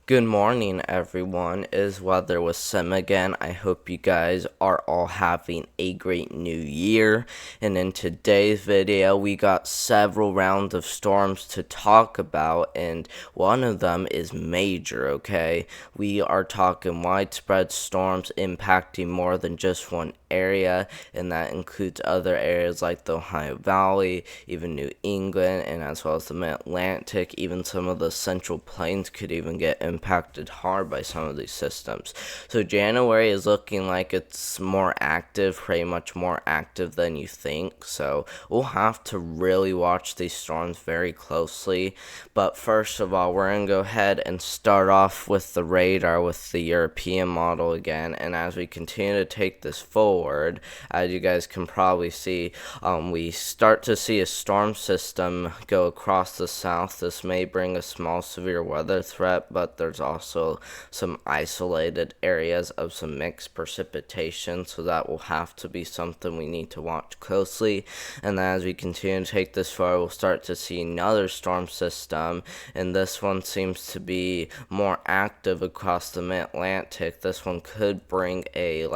Good morning, everyone. It is Weather with Sim again. I hope you guys are all having a great new year. And in today's video, we got several rounds of storms to talk about, and one of them is major, okay? We are talking widespread storms impacting more than just one area, and that includes other areas like the Ohio Valley, even New England, and as well as the Mid-Atlantic. Even some of the Central Plains could even get impacted hard by some of these systems. So January is looking like it's more active, pretty much more active than you think. So we'll have to really watch these storms very closely. But first of all, we're going to go ahead and start off with the radar with the European model again. And as we continue to take this forward, as you guys can probably see, we start to see a storm system go across the south. This may bring a small severe weather threat, but there's also some isolated areas of some mixed precipitation, so that will have to be something we need to watch closely. And then as we continue to take this forward, we'll start to see another storm system, and this one seems to be more active across the Mid-Atlantic. This one could bring a,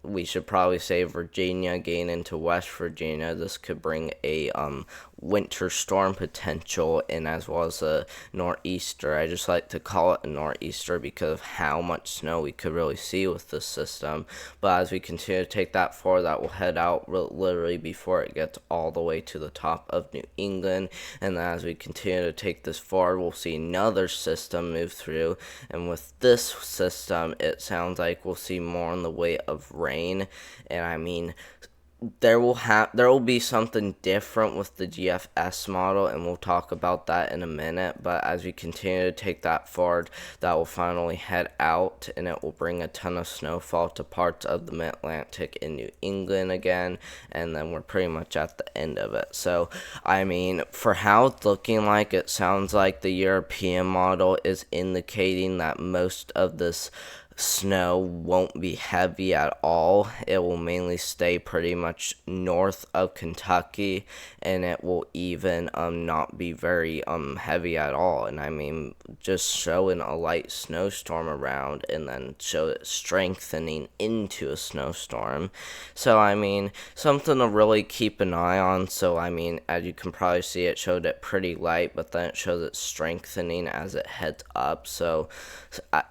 we should probably say Virginia gain into West Virginia. This could bring a winter storm potential, and as well as a nor'easter. I just like to call it a nor'easter because of how much snow we could really see with this system. But as we continue to take that forward, that will head out literally before it gets all the way to the top of New England. And then as we continue to take this forward, we'll see another system move through, and with this system it sounds like we'll see more in the way of rain. And I mean, there will be something different with the GFS model, and we'll talk about that in a minute. But as we continue to take that forward, that will finally head out, and it will bring a ton of snowfall to parts of the Mid-Atlantic in New England again, and then we're pretty much at the end of it. So I mean, for how it's looking like, it sounds like the European model is indicating that most of this snow won't be heavy at all. It will mainly stay pretty much north of Kentucky, and it will even not be very heavy at all. And I mean, just showing a light snowstorm around and then show it strengthening into a snowstorm. So I mean, something to really keep an eye on. So I mean, as you can probably see, it showed it pretty light, but then it shows it strengthening as it heads up. So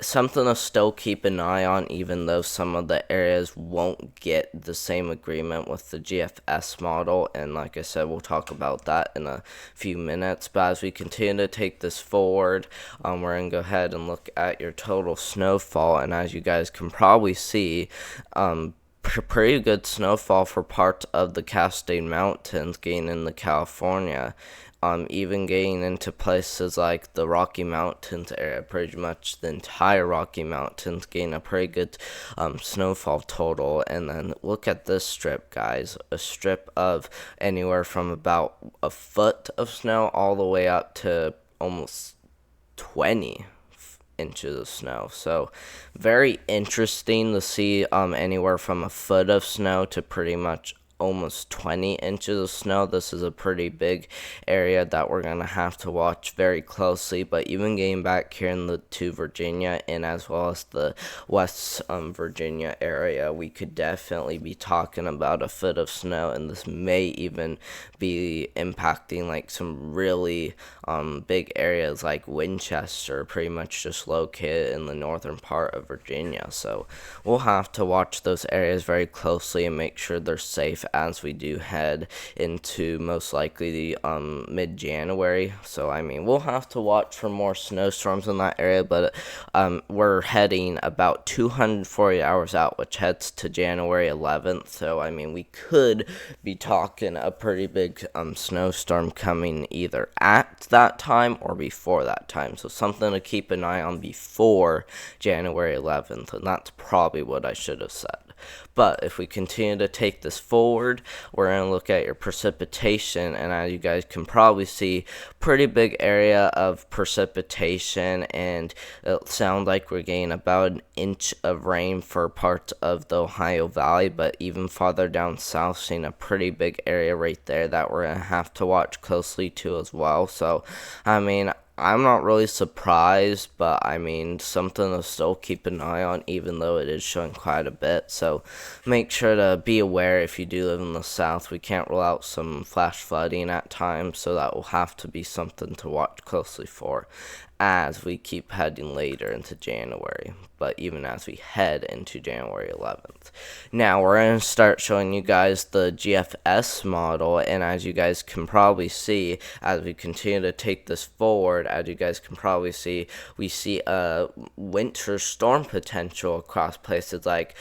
something to still keep an eye on, even though some of the areas won't get the same agreement with the GFS model. And like I said, we'll talk about that in a few minutes. But as we continue to take this forward, we're going to go ahead and look at your total snowfall. And as you guys can probably see, pretty good snowfall for parts of the Cascade Mountains, getting into California. Even getting into places like the Rocky Mountains area, pretty much the entire Rocky Mountains getting a pretty good snowfall total. And then look at this strip, guys, a strip of anywhere from about a foot of snow all the way up to almost 20 inches of snow. So very interesting to see anywhere from a foot of snow to pretty much almost 20 inches of snow. This is a pretty big area that we're going to have to watch very closely. But even getting back here to Virginia, and as well as the West Virginia area, we could definitely be talking about a foot of snow, and this may even be impacting like some really big areas like Winchester, pretty much just located in the northern part of Virginia. So we'll have to watch those areas very closely and make sure they're safe as we do head into most likely the mid-January. So I mean, we'll have to watch for more snowstorms in that area, but we're heading about 240 hours out, which heads to January 11th. So I mean, we could be talking a pretty big snowstorm coming either at that time or before that time. So something to keep an eye on before January 11th, and that's probably what I should have said. But if we continue to take this forward, we're going to look at your precipitation, and as you guys can probably see, pretty big area of precipitation, and it sounds like we're getting about an inch of rain for parts of the Ohio Valley. But even farther down south, seeing a pretty big area right there that we're going to have to watch closely too as well. So I mean, I'm not really surprised, but I mean, something to still keep an eye on, even though it is showing quite a bit. So make sure to be aware if you do live in the south. We can't rule out some flash flooding at times, so that will have to be something to watch closely for as we keep heading later into January, but even as we head into January 11th. Now, we're going to start showing you guys the GFS model, and as you guys can probably see, as we continue to take this forward, as you guys can probably see, we see a winter storm potential across places like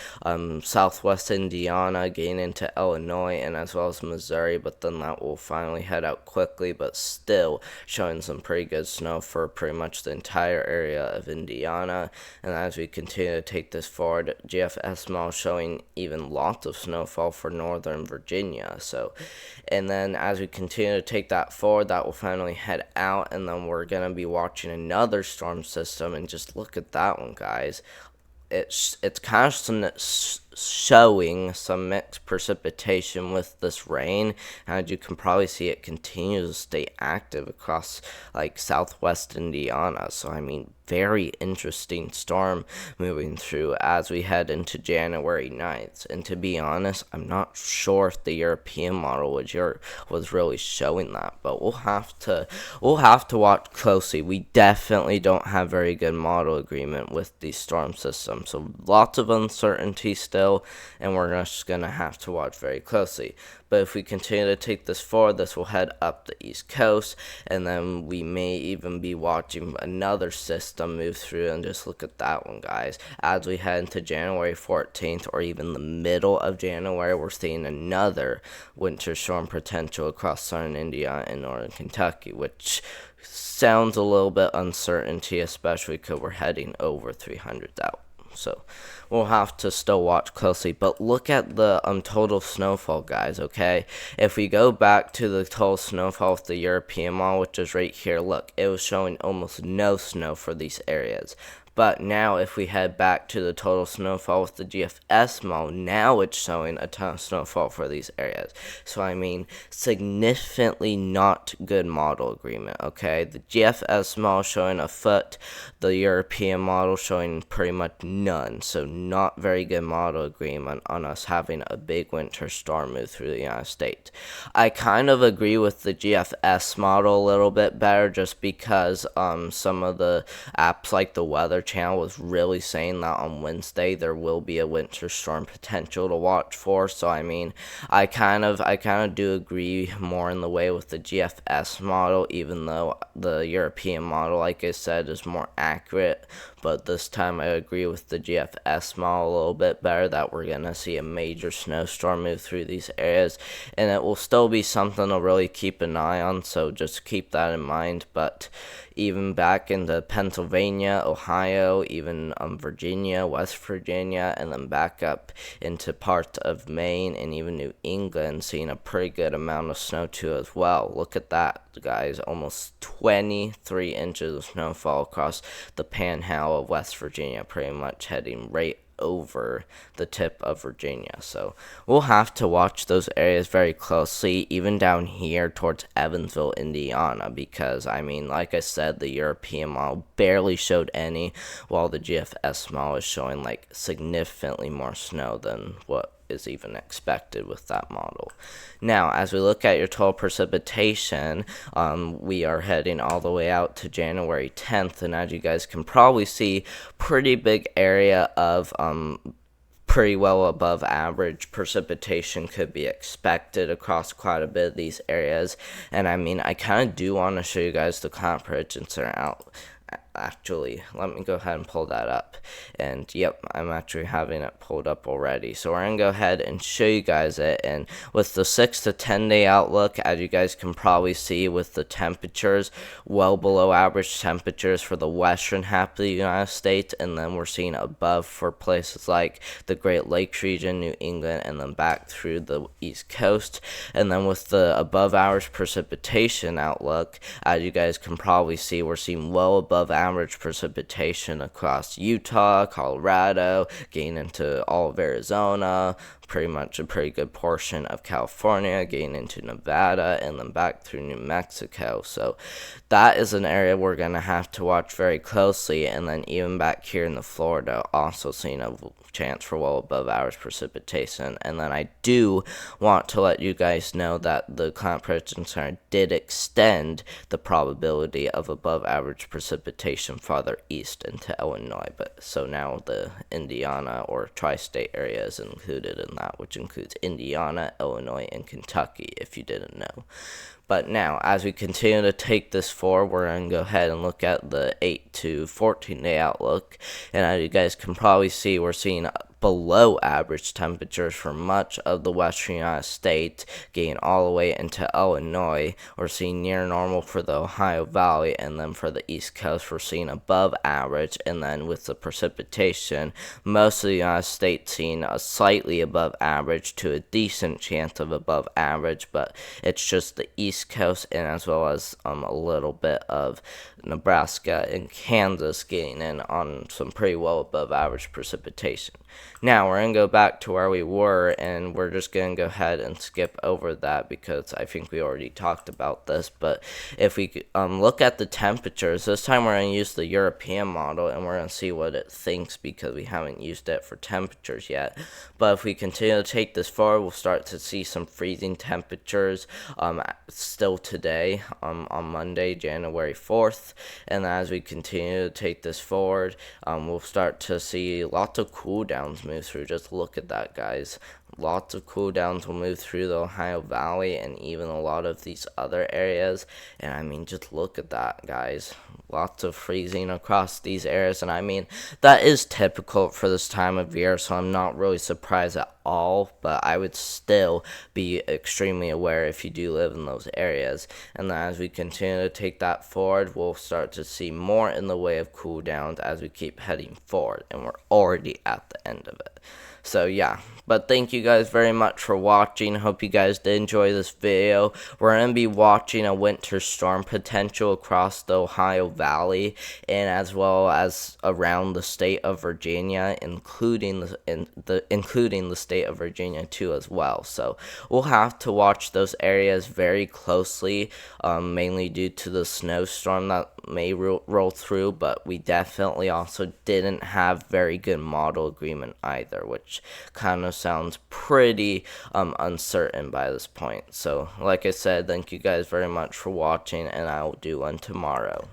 southwest Indiana, getting into Illinois, and as well as Missouri, but then that will finally head out quickly, but still showing some pretty good snow for pretty much the entire area of Indiana. And as we continue to take this forward, GFS model showing even lots of snowfall for northern Virginia. So, and then as we continue to take that forward, that will finally head out, and then we're going to be watching another storm system, and just look at that one, guys. It's kind of showing some mixed precipitation with this rain, and you can probably see it continues to stay active across like southwest Indiana. So I mean, very interesting storm moving through as we head into January 9th. And to be honest, I'm not sure if the European model was really showing that, but we'll have to watch closely. We definitely don't have very good model agreement with these storm systems, so lots of uncertainty still, and we're just gonna have to watch very closely. But if we continue to take this forward, this will head up the East Coast, and then we may even be watching another system move through. And just look at that one, guys. As we head into January 14th, or even the middle of January, we're seeing another winter storm potential across southern India and northern Kentucky, which sounds a little bit uncertainty, especially because we're heading over 300 out. So we'll have to still watch closely. But look at the total snowfall, guys, okay? If we go back to the total snowfall with the European model, which is right here, look, it was showing almost no snow for these areas. But now if we head back to the total snowfall with the GFS model, now it's showing a ton of snowfall for these areas. So I mean, significantly not good model agreement, okay? The GFS model showing a foot, the European model showing pretty much none. So not very good model agreement on us having a big winter storm move through the United States. I kind of agree with the GFS model a little bit better, just because some of the apps like the Weather Channel was really saying that on Wednesday there will be a winter storm potential to watch for. So I mean, I kind of do agree more in the way with the GFS model, even though the European model, like I said, is more accurate. But this time I agree with the GFS model a little bit better, that we're going to see a major snowstorm move through these areas. And it will still be something to really keep an eye on, so just keep that in mind. But even back into Pennsylvania, Ohio, even Virginia, West Virginia, and then back up into parts of Maine and even New England, seeing a pretty good amount of snow too as well. Look at that, guys, almost 23 inches of snowfall across the panhandle of West Virginia, pretty much heading right over the tip of Virginia. So we'll have to watch those areas very closely, even down here towards Evansville, Indiana, because I mean, like I said, the European model barely showed any, while the GFS model is showing like significantly more snow than what is even expected with that model. Now, as we look at your total precipitation, we are heading all the way out to January 10th, and as you guys can probably see, pretty big area of pretty well above average precipitation could be expected across quite a bit of these areas. And I mean, I kind of do want to show you guys the cloud predictions that are out. Actually, let me go ahead and pull that up. And yep, I'm actually having it pulled up already. So we're going to go ahead and show you guys it. And with the 6 to 10 day outlook, as you guys can probably see with the temperatures, well below average temperatures for the western half of the United States. And then we're seeing above for places like the Great Lakes region, New England, and then back through the East Coast. And then with the above average precipitation outlook, as you guys can probably see, we're seeing well above average average precipitation across Utah, Colorado, getting into all of Arizona, pretty much a pretty good portion of California, getting into Nevada, and then back through New Mexico. So that is an area we're going to have to watch very closely. And then even back here in the Florida, also seeing a chance for well above average precipitation. And then I do want to let you guys know that the Climate Prediction Center did extend the probability of above average precipitation farther east into Illinois. But so now the Indiana or tri-state area is included in that, which includes Indiana, Illinois, and Kentucky, if you didn't know. But now, as we continue to take this forward, we're going to go ahead and look at the 8 to 14 day outlook. And as you guys can probably see, we're seeing below average temperatures for much of the western United States, getting all the way into Illinois. We're seeing near normal for the Ohio Valley, and then for the East Coast, we're seeing above average. And then with the precipitation, most of the United States seeing a slightly above average to a decent chance of above average, but it's just the East Coast and as well as a little bit of Nebraska and Kansas getting in on some pretty well above average precipitation. Now we're going to go back to where we were, and we're just going to go ahead and skip over that because I think we already talked about this. But if we look at the temperatures, this time we're going to use the European model, and we're going to see what it thinks because we haven't used it for temperatures yet. But if we continue to take this forward, we'll start to see some freezing temperatures still today on Monday, January 4th. And as we continue to take this forward, we'll start to see lots of cool downs move through. Just look at that, guys. Lots of cool downs will move through the Ohio Valley and even a lot of these other areas. And I mean, just look at that, guys. Lots of freezing across these areas. And I mean, that is typical for this time of year, so I'm not really surprised at all. But I would still be extremely aware if you do live in those areas. And then as we continue to take that forward, we'll start to see more in the way of cool downs as we keep heading forward. And we're already at the end of it. So yeah, but thank you guys very much for watching. Hope you guys did enjoy this video. We're going to be watching a winter storm potential across the Ohio Valley and as well as around the state of Virginia, including the state of Virginia too as well. So we'll have to watch those areas very closely, mainly due to the snowstorm that may roll through, but we definitely also didn't have very good model agreement either, which kind of sounds pretty uncertain by this point. So like I said, thank you guys very much for watching, and I will do one tomorrow.